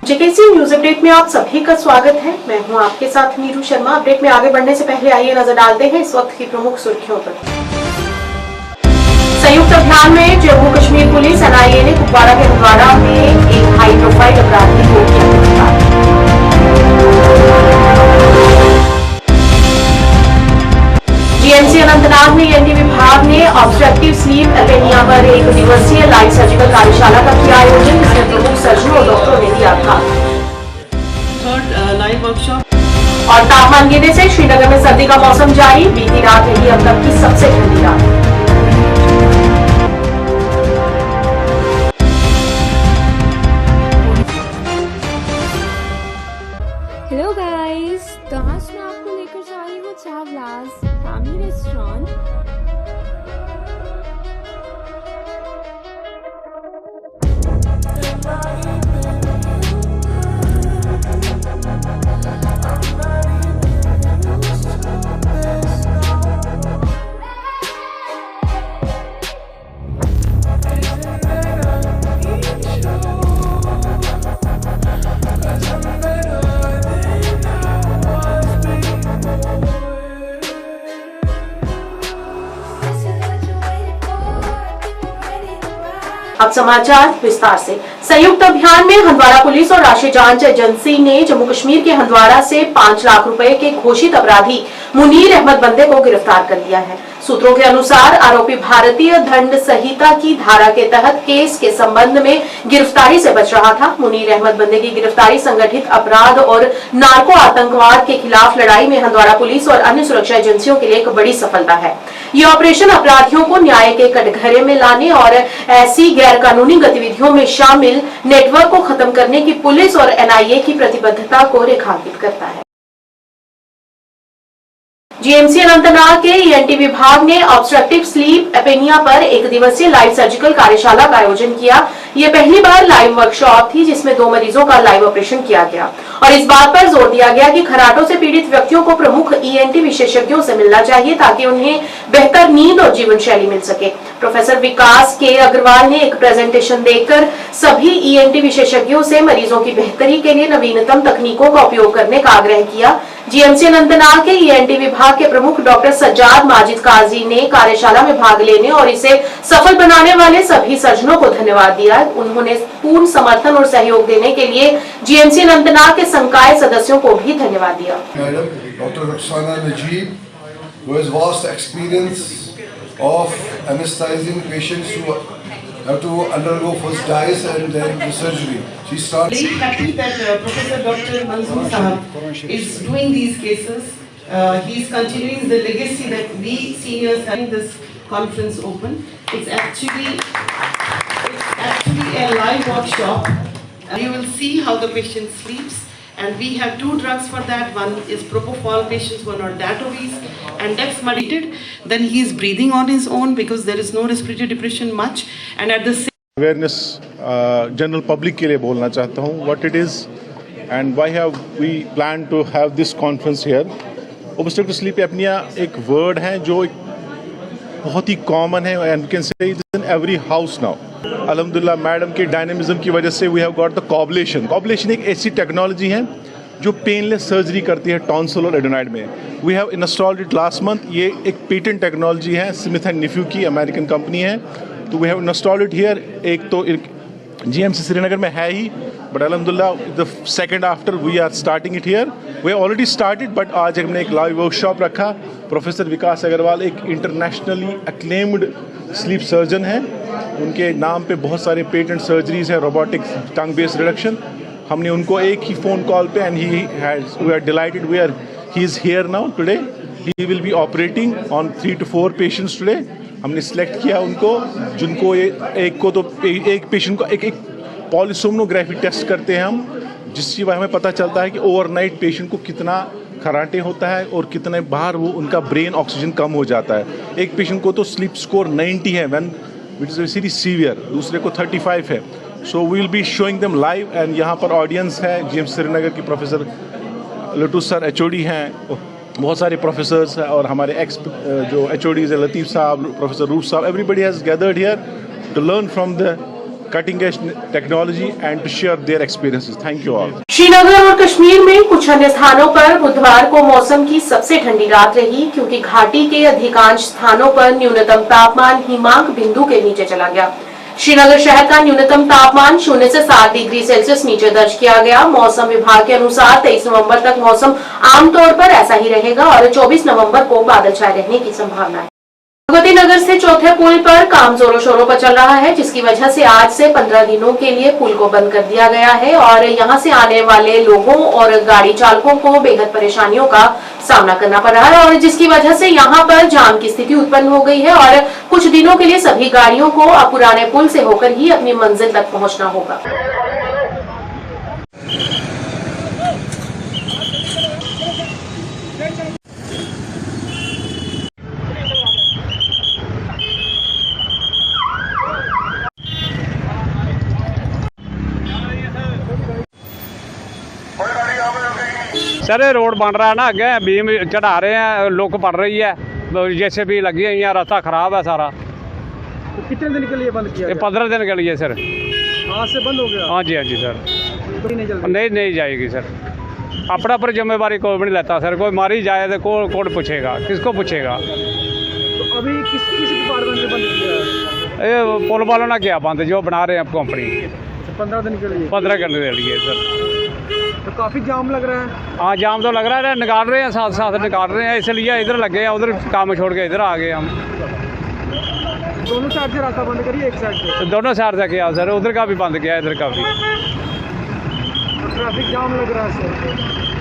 JKC news update में आप सभी का स्वागत है। मैं हूं आपके साथ नीरू शर्मा। अपडेट में आगे बढ़ने से पहले आइए नजर डालते हैं इस वक्त की प्रमुख सुर्खियों पर। संयुक्त अभियान में जम्मू कश्मीर पुलिस एनआईए ने कुपवाड़ा के हंदवाड़ा में एक हाई प्रोफाइल अपराधी को किया गिरफ्तार। जीएमसी अनंतनाग में एनडी विभाग ने ऑब्स्ट्रक्टिव स्लीप एपेनिया पर एक दिवसीय लाइव सर्जिकल कार्यशाला का किया आयोजन, जिसमें प्रमुख सर्जनों और डॉक्टरों ने दिया था। Live workshop. और तापमान गिरने से श्रीनगर में सर्दी का मौसम जारी, बीती रात रही अब तक की सबसे ठंडी रात। हेलो गाइस, तो आज मैं आपको लेकर जा रही हूँ चावलास फैमिली रेस्टोरेंट। अब समाचार विस्तार से। संयुक्त अभियान में हंदवाड़ा पुलिस और राष्ट्रीय जांच एजेंसी ने जम्मू कश्मीर के हंदवाड़ा से 5 लाख रुपए के घोषित अपराधी मुनीर अहमद बंदे को गिरफ्तार कर लिया है। सूत्रों के अनुसार आरोपी भारतीय दंड संहिता की धारा के तहत केस के संबंध में गिरफ्तारी से बच रहा था। मुनीर अहमद बंदे की गिरफ्तारी संगठित अपराध और नार्को आतंकवाद के खिलाफ लड़ाई में हंदवाड़ा पुलिस और अन्य सुरक्षा एजेंसियों के लिए एक बड़ी सफलता है। ये ऑपरेशन अपराधियों को न्याय के कटघरे में लाने और ऐसी गैर कानूनी गतिविधियों में शामिल नेटवर्क को खत्म करने की पुलिस और एनआईए की प्रतिबद्धता को रेखांकित करता है। जीएमसी अनंतनाग के ईएनटी विभाग ने ऑब्स्ट्रक्टिव स्लीप एपेनिया पर एक दिवसीय लाइव सर्जिकल कार्यशाला का आयोजन किया। ये पहली बार लाइव वर्कशॉप थी जिसमें 2 मरीजों का लाइव ऑपरेशन किया गया और इस बात पर जोर दिया गया कि खराटों से पीड़ित व्यक्तियों को प्रमुख ईएनटी विशेषज्ञों से मिलना चाहिए ताकि उन्हें बेहतर नींद और जीवन शैली मिल सके। प्रोफेसर विकास के अग्रवाल ने एक प्रेजेंटेशन देकर सभी ईएनटी विशेषज्ञों से मरीजों की बेहतरी के लिए नवीनतम तकनीकों का उपयोग करने का आग्रह किया। जीएमसी अनंतनाग के ईएनटी विभाग के प्रमुख डॉक्टर सज्जाद माजिद काजी ने कार्यशाला में भाग लेने और इसे सफल बनाने वाले सभी सर्जनों को धन्यवाद दिया। उन्होंने पूर्ण समर्थन और सहयोग देने के लिए जीएमसी अनंतनाग के संकाय सदस्यों को भी धन्यवाद दिया। Doctor Ruksana Najeeb, who has vast experience of anesthetizing patients who have to undergo first DICE and then the surgery. She starts. Very happy that Professor Dr. Manzoor Sahab is doing these cases. He is continuing the legacy that we seniors having this conference open. It's actually a live workshop. You will see how the patient sleeps, and we have 2 drugs for that. One is propofol, patients who are not that obese, and dexmedetomidine. Then he is breathing on his own because there is no respiratory depression much, and at the same awareness general public के लिए बोलना चाहता हूँ what it is and why have we plan to have this conference here. Obstructive sleep apnea एक word है जो बहुत ही कॉमन है and you can say it is in every house now. अल्हम्दुलिल्लाह मैडम के डायनेमिज्म की वजह से we have got the coblation एक ऐसी टेक्नोलॉजी है जो पेनलेस सर्जरी करती है टॉन्सिल और एडोनाइड में। We have installed it last month. ये एक पेटेंट टेक्नोलॉजी है, स्मिथ एंड नेफ्यू की अमेरिकन कंपनी है। तो we have installed it here. एक तो जीएमसी श्रीनगर में है ही, बट अल्हम्दुलिल्लाह the second after we are starting it here. We already started, but आज हमने एक लाइव वर्कशॉप रखा। प्रोफेसर विकास अग्रवाल एक इंटरनेशनली अक्लेम्ड स्लीप सर्जन है, उनके नाम पे बहुत सारे पेटेंट सर्जरीज हैं, रोबोटिक टंग बेस्ड रिडक्शन। हमने उनको एक ही फ़ोन कॉल पे and we are delighted he is here now today. He will be operating on 3 to 4 patients today. हमने सिलेक्ट किया उनको जिनको एक पेशेंट को एक पॉलीसोमनोग्राफी टेस्ट करते हैं हम, जिसकी वजह हमें पता चलता है कि ओवरनाइट पेशेंट को कितना खराटे होता है और कितने बार वो उनका ब्रेन ऑक्सीजन कम हो जाता है। एक पेशेंट को तो स्लीप स्कोर 90 है when which is very severe, दूसरे को 35 है। So we will be showing them live and यहाँ पर ऑडियंस है जीएमसी श्रीनगर की प्रोफेसर लटू सर एचओडी हैं, बहुत सारे प्रोफेसर्स हैं और हमारे एक्स जो एचओडीज है लतीफ़ साहब, प्रोफेसर रूफ साहब, everybody has gathered here to learn from the cutting edge technology and to share their experiences. Thank you all. Srinagar और कश्मीर में कुछ अन्य स्थानों पर बुधवार को मौसम की सबसे ठंडी रात रही, क्योंकि घाटी के अधिकांश स्थानों पर न्यूनतम तापमान हिमांक बिंदु के नीचे चला गया। श्रीनगर शहर का न्यूनतम तापमान 0 से 7 डिग्री सेल्सियस नीचे दर्ज किया गया। मौसम विभाग के अनुसार 23 नवंबर तक मौसम आमतौर पर ऐसा ही रहेगा और 24 नवंबर को बादल छाए रहने की संभावना है। भगवती नगर से चौथे पुल पर काम जोरों शोरों पर चल रहा है, जिसकी वजह से आज से 15 दिनों के लिए पुल को बंद कर दिया गया है और यहां से आने वाले लोगों और गाड़ी चालकों को बेहद परेशानियों का सामना करना पड़ रहा है और जिसकी वजह से यहां पर जाम की स्थिति उत्पन्न हो गई है और कुछ दिनों के लिए सभी गाड़ियों को अब पुराने पुल से होकर ही अपनी मंजिल तक पहुंचना होगा। सर ये रोड बन रहा है ना, आगे बीम चढ़ा रहे हैं, लुक पड़ रही है, जैसे भी लगी हुई है, रास्ता खराब है सारा। तो कितने दिन के लिए बंद किया? 15 दिन के लिए सर। आज से बंद हो गया? हाँ जी सर। तो नहीं जाएगी सर। अपना पर जिम्मेवारी कोई भी नहीं लेता सर। कोई मारी जाए तो कौन पूछेगा, किसको पूछेगा? तो अभी किस डिपार्टमेंट ने बंद किया? ये पुल वालों ने क्या बंद, जो बना रहे हैं कंपनी। 15 दिन के लिए? 15 दिन के लिए सर। तो काफ़ी जाम लग रहा है? हाँ जाम तो लग रहा है, निकाल रहे हैं, साथ साथ निकाल रहे हैं, इसलिए इधर लगे हैं, उधर काम छोड़ के इधर आ गए हम। दोनों साइड से रास्ता बंद करिए, एक साइड से? तो दोनों साइड से किया सर, उधर का भी बंद किया, इधर का भी। तो ट्रैफिक जाम लग रहा है सर?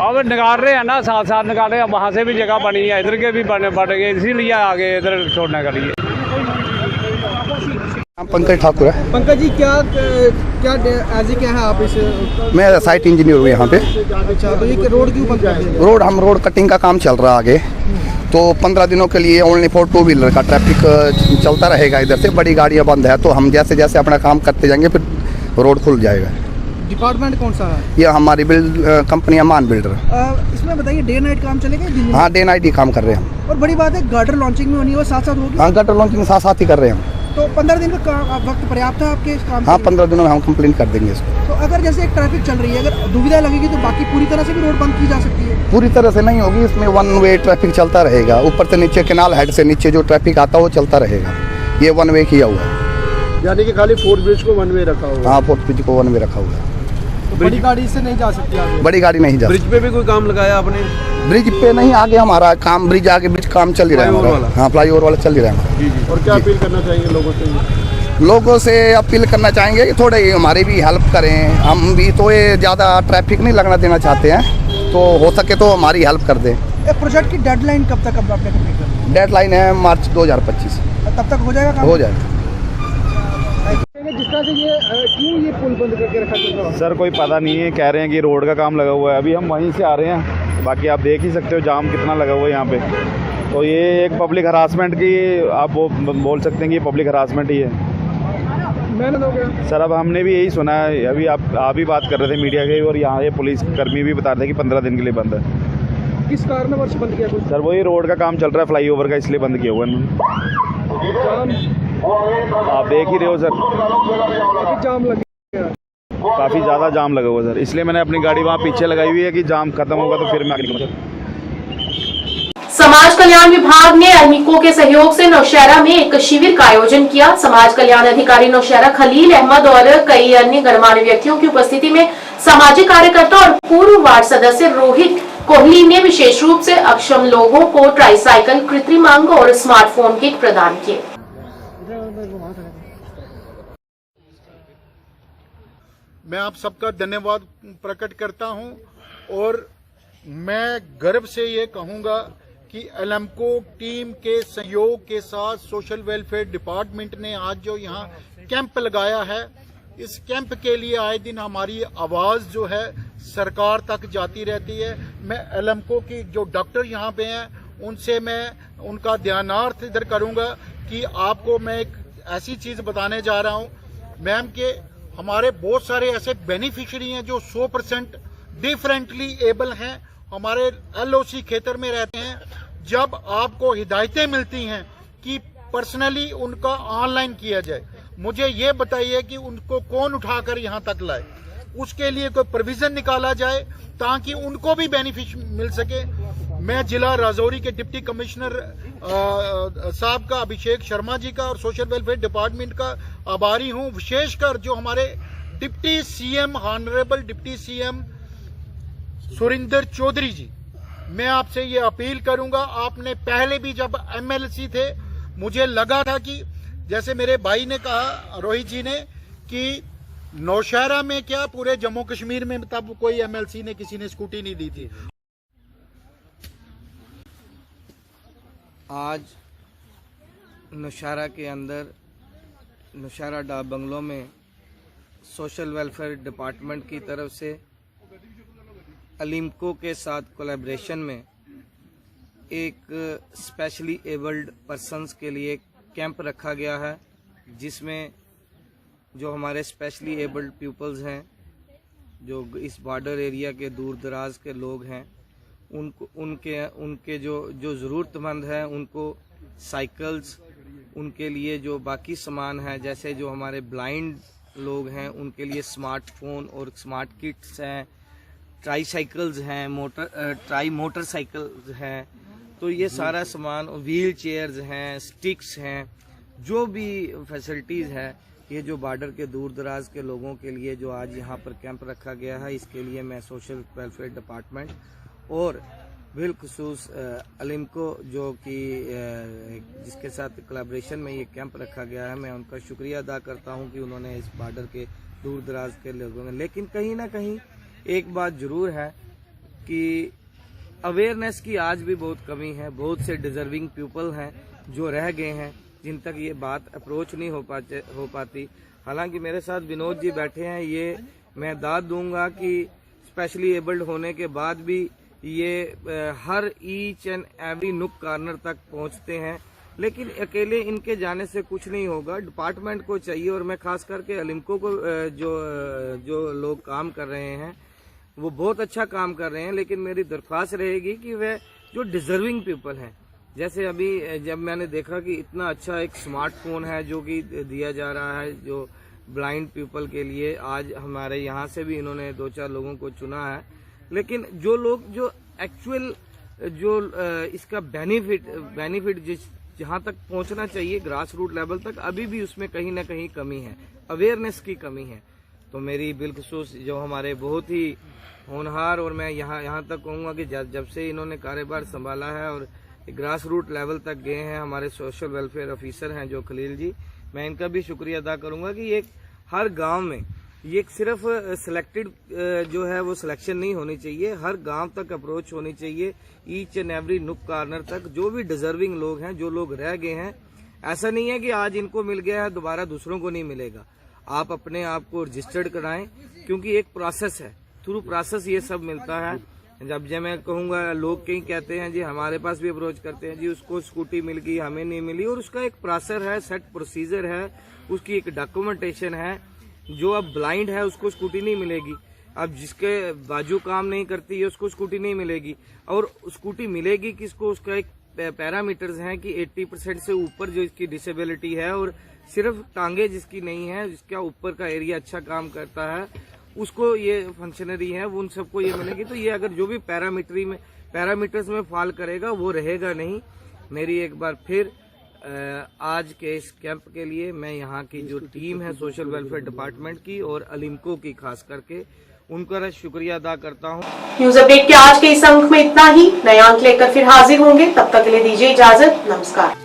अब निकाल रहे हैं ना, साथ साथ निकाल रहे हैं, वहाँ से भी जगह बनी है, इधर के भी बढ़ गए, इसीलिए आ गए इधर छोड़ने के लिए। पंकज ठाकुर है। पंकज जी क्या एज क्या है आप इस? मैं साइट इंजीनियर हूँ यहाँ पे। अच्छा, तो ये रोड क्यों बंद कर दिया? रोड कटिंग का काम चल रहा है आगे, तो 15 दिनों के लिए ओनली फॉर 2 व्हीलर का ट्रैफिक चलता रहेगा इधर से। बड़ी गाड़ियाँ बंद है, तो हम जैसे जैसे अपना काम करते जाएंगे फिर रोड खुल जाएगा। डिपार्टमेंट कौन सा है? ये हमारी कंपनी अमान बिल्डर। इसमें बताइए डे नाइट काम चलेगा? हाँ डे नाइट ही काम कर रहे हैं हम। और बड़ी बात है गार्डर लॉन्चिंग में होनी है, साथ साथ होगी? हाँ गार्डर लॉन्चिंग साथ साथ ही कर रहे हैं हम। तो 15 दिन का वक्त पर्याप्त है आपके इस काम? हाँ 15 दिनों में हम कंप्लीट कर देंगे इसको। तो अगर जैसे एक ट्रैफिक चल रही है, अगर दुविधा लगेगी तो बाकी पूरी तरह से भी रोड बंद की जा सकती है? पूरी तरह से नहीं होगी, इसमें 1 वे ट्रैफिक चलता रहेगा। ऊपर से नीचे केनाल हेड से नीचे जो ट्रैफिक आता है वो चलता रहेगा। ये 1 वे किया हुआ है। यानी कि खाली 4 ब्रिज को 1 वे रखा हुआ है? हाँ 4 ब्रिज को 1 वे रखा हुआ है। तो बड़ी गाड़ी से नहीं जा सकती आगे? बड़ी गाड़ी नहीं जा। ब्रिज पे भी कोई काम लगाया आपने? ब्रिज पे नहीं, आगे हमारा काम ब्रिज आगे ब्रिज काम चल ही रहा है हमारा। हाँ फ्लाई ओवर वाला चल ही रहा है। जी। और क्या अपील करना चाहेंगे लोगों से अपील करना चाहेंगे कि थोड़े हमारी भी हेल्प करें। हम भी तो ये ज़्यादा ट्रैफिक नहीं लगना देना चाहते हैं, तो हो सके तो हमारी हेल्प कर दें। प्रोजेक्ट की डेडलाइन कब तक आपने कंप्लीट करनी है? डेडलाइन है मार्च 2025। तब तक हो जाएगा काम? हो जाएगा। जिस तरह से क्यों ये पुल बंद करके रखा चल रहा है? सर कोई पता नहीं है, कह रहे हैं कि रोड का काम लगा हुआ है। अभी हम वहीं से आ रहे हैं, बाकी आप देख ही सकते हो जाम कितना लगा हुआ है यहाँ पे। तो ये एक पब्लिक हरासमेंट की आप बोल सकते हैं कि ये पब्लिक हरासमेंट ही है। मेहनत हो गया सर, अब हमने भी यही सुना है, अभी आप ही बात कर रहे थे मीडिया के, और यहाँ ये पुलिस कर्मी भी बता रहे थे कि 15 दिन के लिए बंद है। किस कारणवश बंद किया? सर वही रोड का काम चल रहा है फ्लाईओवर का, इसलिए बंद किया हुआ है। आप देख ही रहे हो सर, जाम लग गया, काफ़ी ज़्यादा जाम लगा हुआ है सर, इसलिए मैंने अपनी गाड़ी वहाँ पीछे लगाई हुई है कि जाम खत्म होगा तो फिर मैं आगे निकलूँगा। समाज कल्याण विभाग ने अल्मिको के सहयोग से नौशहरा में एक शिविर का आयोजन किया। समाज कल्याण अधिकारी नौशहरा खलील अहमद और कई अन्य गणमान्य व्यक्तियों की उपस्थिति में सामाजिक कार्यकर्ता और पूर्व वार्ड सदस्य रोहित कोहली ने विशेष रूप से अक्षम लोगों को ट्राईसाइकिल, कृत्रिम अंग और स्मार्टफोन किट प्रदान किए। मैं आप सबका धन्यवाद प्रकट करता हूं और मैं गर्व से ये कहूंगा कि एल्मिको टीम के सहयोग के साथ सोशल वेलफेयर डिपार्टमेंट ने आज जो यहाँ कैंप लगाया है, इस कैंप के लिए आए दिन हमारी आवाज़ जो है सरकार तक जाती रहती है। मैं एल्मिको की जो डॉक्टर यहाँ पे हैं उनसे मैं उनका ध्यानार्थ इधर करूँगा कि आपको मैं एक ऐसी चीज़ बताने जा रहा हूँ मैम के हमारे बहुत सारे ऐसे बेनिफिशियरी हैं जो 100% डिफरेंटली एबल हैं, हमारे LOC खेतर में रहते हैं। जब आपको हिदायतें मिलती हैं कि पर्सनली उनका ऑनलाइन किया जाए, मुझे ये बताइए कि उनको कौन उठाकर यहाँ तक लाए, उसके लिए कोई प्रोविजन निकाला जाए ताकि उनको भी बेनिफिट मिल सके। मैं जिला राजौरी के डिप्टी कमिश्नर साहब का, अभिषेक शर्मा जी का और सोशल वेलफेयर डिपार्टमेंट का आभारी हूँ, विशेषकर जो हमारे deputy CM, honourable deputy CM Surinder Chaudhary ji. मैं आपसे ये अपील करूंगा, आपने पहले भी जब एमएलसी थे, मुझे लगा था कि जैसे मेरे भाई ने कहा, रोहित जी ने, कि नौशहरा में क्या पूरे जम्मू कश्मीर में तब कोई एमएलसी ने किसी ने स्कूटी नहीं दी थी। आज नौशहरा के अंदर नौशहरा डा बंगलों में सोशल वेलफेयर डिपार्टमेंट की तरफ से अलिम्को के साथ कोलैबोरेशन में एक स्पेशली एबल्ड पर्सन्स के लिए कैंप रखा गया है, जिसमें जो हमारे स्पेशली एबल्ड पीपल्स हैं, जो इस बॉर्डर एरिया के दूर दराज के लोग हैं, उनको उनके जो ज़रूरतमंद हैं, उनको साइकिल्स, उनके लिए जो बाकी सामान है, जैसे जो हमारे ब्लाइंड लोग हैं उनके लिए स्मार्टफोन और स्मार्ट किट्स हैं, ट्राई साइकिल्स हैं, ट्राई मोटरसाइकिल्स हैं, तो ये सारा सामान, व्हील चेयर्स हैं, स्टिक्स हैं, जो भी फैसिलिटीज़ है, ये जो बॉर्डर के दूर दराज के लोगों के लिए जो आज यहाँ पर कैंप रखा गया है, इसके लिए मैं सोशल वेलफेयर डिपार्टमेंट और बिलखुसूस अलिम्को जो कि जिसके साथ कोलैबोरेशन में ये कैंप रखा गया है, मैं उनका शुक्रिया अदा करता हूँ कि उन्होंने इस बॉर्डर के दूर दराज के लोगों में, लेकिन कहीं ना कहीं एक बात जरूर है कि अवेयरनेस की आज भी बहुत कमी है। बहुत से डिजर्विंग पीपल हैं जो रह गए हैं, जिन तक ये बात अप्रोच नहीं हो पाती। हालांकि मेरे साथ विनोद जी बैठे हैं, ये मैं दाद दूंगा कि स्पेशली एबल्ड होने के बाद भी ये हर each and every nook corner तक पहुंचते हैं, लेकिन अकेले इनके जाने से कुछ नहीं होगा। डिपार्टमेंट को चाहिए, और मैं खास करके अलिम्को को जो लोग काम कर रहे हैं वो बहुत अच्छा काम कर रहे हैं, लेकिन मेरी दरख्वास्त रहेगी कि वह जो डिजर्विंग पीपल हैं, जैसे अभी जब मैंने देखा कि इतना अच्छा एक स्मार्टफोन है जो कि दिया जा रहा है जो ब्लाइंड पीपल के लिए, आज हमारे यहाँ से भी इन्होंने 2-4 लोगों को चुना है, लेकिन जो लोग जो एक्चुअल जो इसका बेनिफिट जहाँ तक पहुँचना चाहिए ग्रास रूट लेवल तक, अभी भी उसमें कहीं ना कहीं कमी है, अवेयरनेस की कमी है। तो मेरी बिलखुसूस जो हमारे बहुत ही होनहार, और मैं यहाँ तक कहूँगा कि जब से इन्होंने कारोबार संभाला है और ग्रास रूट लेवल तक गए हैं, हमारे सोशल वेलफेयर ऑफिसर हैं जो खलील जी, मैं इनका भी शुक्रिया अदा करूँगा कि एक हर गांव में ये सिर्फ सिलेक्टेड जो है वो सिलेक्शन नहीं होनी चाहिए, हर गांव तक अप्रोच होनी चाहिए, each and every nook corner तक। जो भी डिजर्विंग लोग हैं, जो लोग रह गए हैं, ऐसा नहीं है कि आज इनको मिल गया है दोबारा दूसरों को नहीं मिलेगा। आप अपने आप को रजिस्टर्ड कराएं, क्योंकि एक प्रोसेस है, थ्रू प्रोसेस ये सब मिलता है। जब मैं कहूँगा, लोग कहीं कहते हैं जी हमारे पास भी अप्रोच करते हैं जी उसको स्कूटी मिल गई हमें नहीं मिली, और उसका एक प्रोसेस है, सेट प्रोसीजर है, उसकी एक डॉक्यूमेंटेशन है। जो अब ब्लाइंड है उसको स्कूटी नहीं मिलेगी, अब जिसके बाजू काम नहीं करती है उसको स्कूटी नहीं मिलेगी, और स्कूटी मिलेगी किसको, उसका एक पैरामीटर्स हैं कि 80% से ऊपर जो इसकी डिसेबिलिटी है, और सिर्फ टांगे जिसकी नहीं है, जिसका ऊपर का एरिया अच्छा काम करता है, उसको ये फंक्शनरी है, वो उन सबको ये मिलेगी। तो ये अगर जो भी पैरामीटर्स में फॉल करेगा वो रहेगा नहीं। मेरी एक बार फिर आज के इस कैंप के लिए मैं यहाँ की जो टीम है सोशल वेलफेयर डिपार्टमेंट की और अलिम्को की खास करके, उनका शुक्रिया अदा करता हूँ। न्यूज अपडेट के आज के इस अंक में इतना ही। नए अंक लेकर फिर हाजिर होंगे, तब तक के लिए दीजिए इजाजत, नमस्कार।